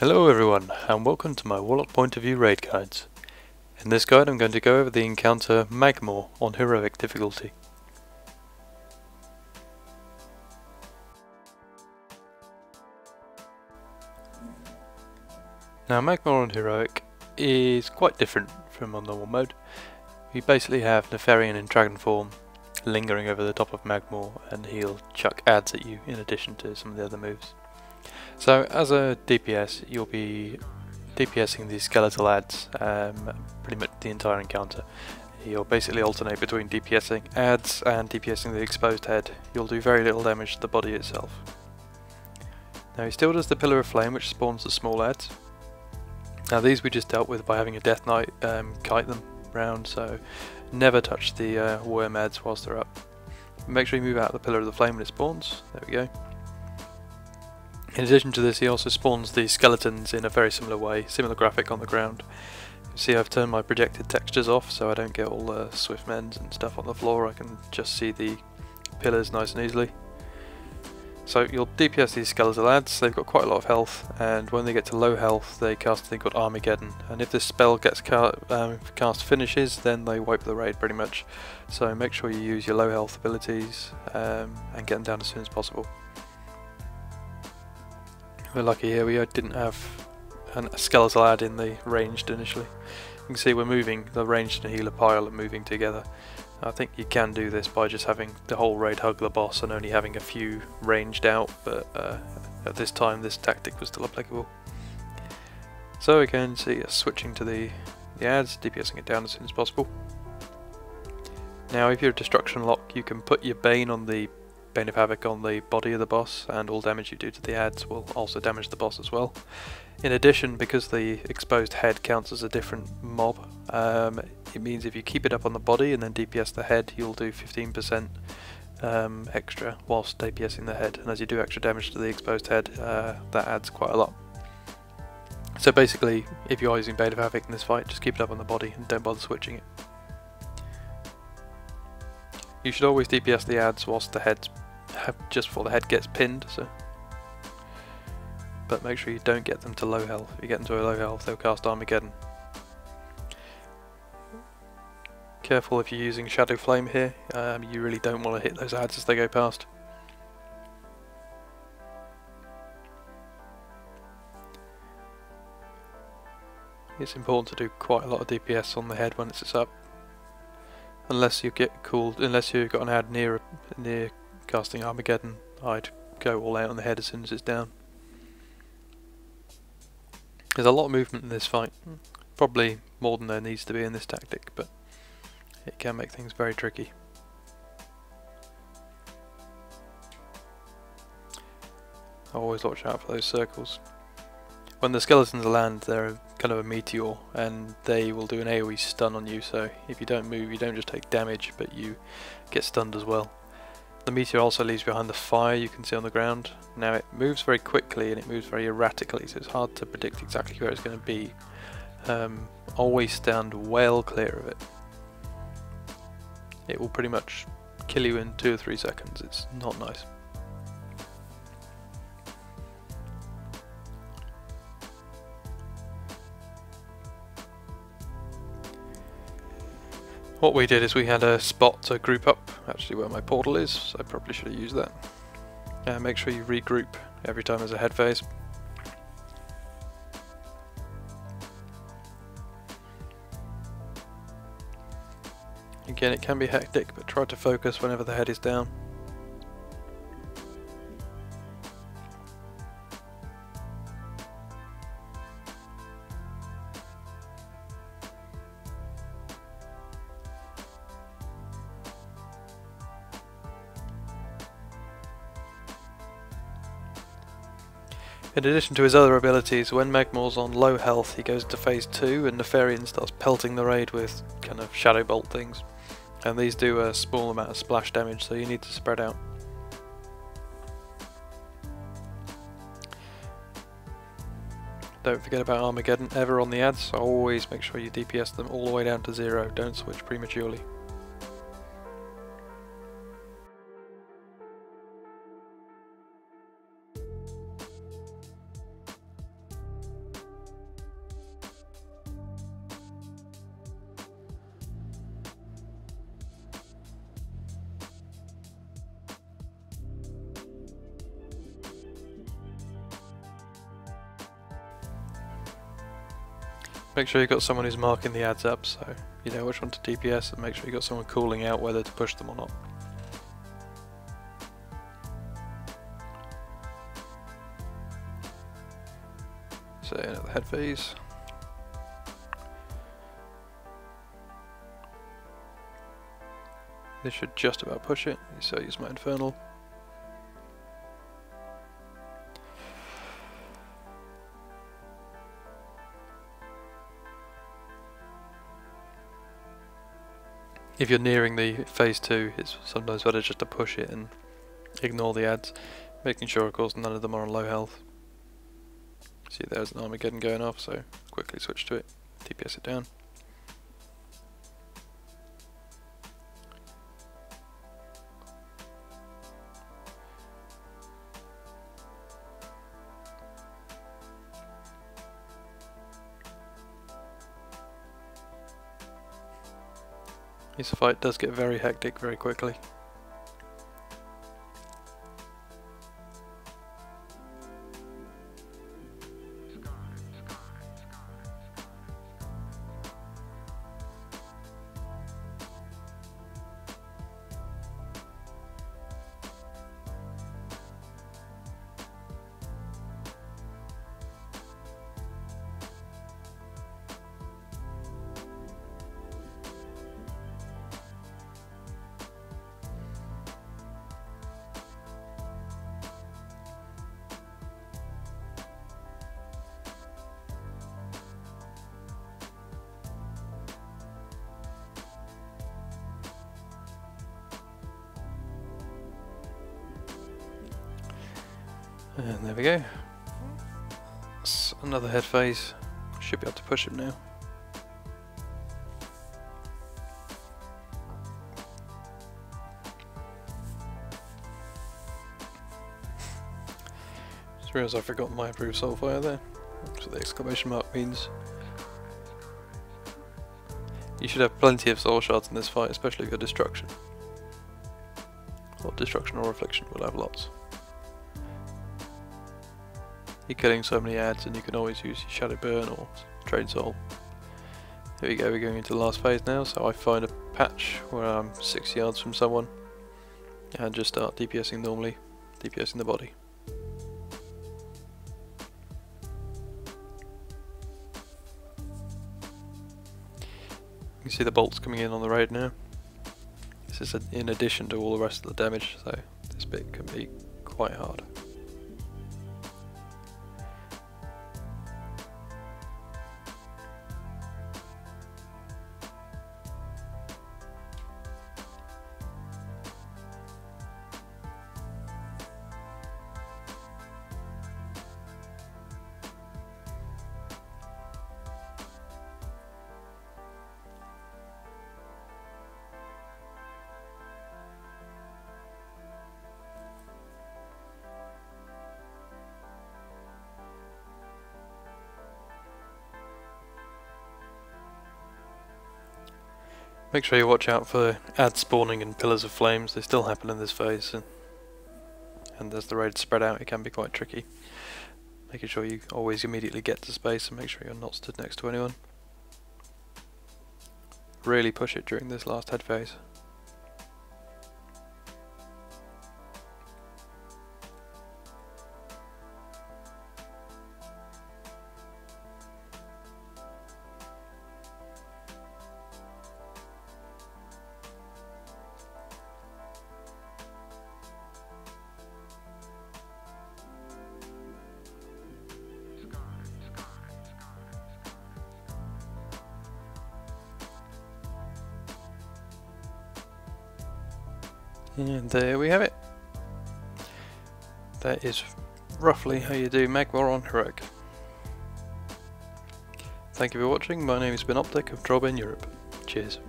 Hello everyone, and welcome to my Warlock point of view raid guides. In this guide I'm going to go over the encounter Magmaw on heroic difficulty. Now Magmaw on heroic is quite different from on normal mode. We basically have Nefarian in dragon form lingering over the top of Magmaw, and he'll chuck adds at you in addition to some of the other moves. So as a DPS you'll be DPSing these skeletal adds pretty much the entire encounter. You'll basically alternate between DPSing adds and DPSing the exposed head. You'll do very little damage to the body itself. Now he still does the Pillar of Flame, which spawns the small adds. Now these we just dealt with by having a Death Knight kite them round, so never touch the worm adds whilst they're up. Make sure you move out the Pillar of the Flame when it spawns. There we go. In addition to this, he also spawns the skeletons in a very similar way, similar graphic on the ground. You see I've turned my projected textures off so I don't get all the swift mends and stuff on the floor. I can just see the pillars nice and easily. So you'll DPS these skeletal adds. They've got quite a lot of health, and when they get to low health they cast a thing called Armageddon, and if this spell gets cast finishes, then they wipe the raid pretty much. So make sure you use your low health abilities and get them down as soon as possible. We're lucky here, we didn't have a skeletal add in the ranged initially. You can see we're moving, the ranged and healer pile are moving together. I think you can do this by just having the whole raid hug the boss and only having a few ranged out, but at this time this tactic was still applicable. So again, see us switching to the adds, DPSing it down as soon as possible. Now if you're a destruction lock, you can put your Bane on the Bane of Havoc on the body of the boss, and all damage you do to the adds will also damage the boss as well. In addition, because the exposed head counts as a different mob, it means if you keep it up on the body and then DPS the head, you'll do 15% extra whilst DPSing the head, and as you do extra damage to the exposed head, that adds quite a lot. So basically, if you are using Bane of Havoc in this fight, just keep it up on the body and don't bother switching it. You should always DPS the adds whilst the head's just before the head gets pinned, but make sure you don't get them to low health. If you get them to a low health, they'll cast Armageddon. Careful if you're using Shadow Flame here, you really don't want to hit those adds as they go past. It's important to do quite a lot of DPS on the head when it's up. Unless you get called, unless you've got an ad near casting Armageddon, I'd go all out on the head as soon as it's down. There's a lot of movement in this fight, probably more than there needs to be in this tactic, but it can make things very tricky. Always watch out for those circles. When the skeletons land, they're kind of a meteor, and they will do an AoE stun on you, so if you don't move, you don't just take damage, but you get stunned as well. The meteor also leaves behind the fire you can see on the ground. Now it moves very quickly and it moves very erratically, so it's hard to predict exactly where it's going to be. Always stand well clear of it. It will pretty much kill you in 2 or 3 seconds, it's not nice. What we did is we had a spot to group up, actually where my portal is, so I probably should have used that. Make sure you regroup every time there's a head phase. Again, it can be hectic, but try to focus whenever the head is down. In addition to his other abilities, when Magmaw's on low health he goes to phase 2 and Nefarian starts pelting the raid with kind of shadow bolt things, and these do a small amount of splash damage, so you need to spread out. Don't forget about Armageddon ever on the adds, always make sure you DPS them all the way down to 0, don't switch prematurely. Make sure you've got someone who's marking the ads up, so you know which one to DPS, and make sure you've got someone calling out whether to push them or not. So another head phase. This should just about push it, so use my Infernal. If you're nearing the phase 2, it's sometimes better just to push it and ignore the ads, making sure of course none of them are on low health. See, there's an Armageddon going off, so quickly switch to it, DPS it down. This fight does get very hectic very quickly. And there we go. That's another head phase. Should be able to push it now. Just realised I forgot my approved soulfire there. That's what the exclamation mark means. You should have plenty of soul shards in this fight, especially if you're destruction. Or destruction or affliction, we'll have lots. You're killing so many ads and you can always use your Shadow Burn or Trade Soul. Here we go, we're going into the last phase now, so I find a patch where I'm 6 yards from someone and just start DPSing normally, DPSing the body. You can see the bolts coming in on the raid now. This is in addition to all the rest of the damage, so this bit can be quite hard. Make sure you watch out for ads spawning and pillars of flames. They still happen in this phase, and as the raids spread out it can be quite tricky. Making sure you always immediately get to space and make sure you're not stood next to anyone. Really push it during this last head phase. And there we have it. That is roughly how you do Magmaw on Heroic. Thank you for watching. My name has been Optec of Drob in Europe. Cheers.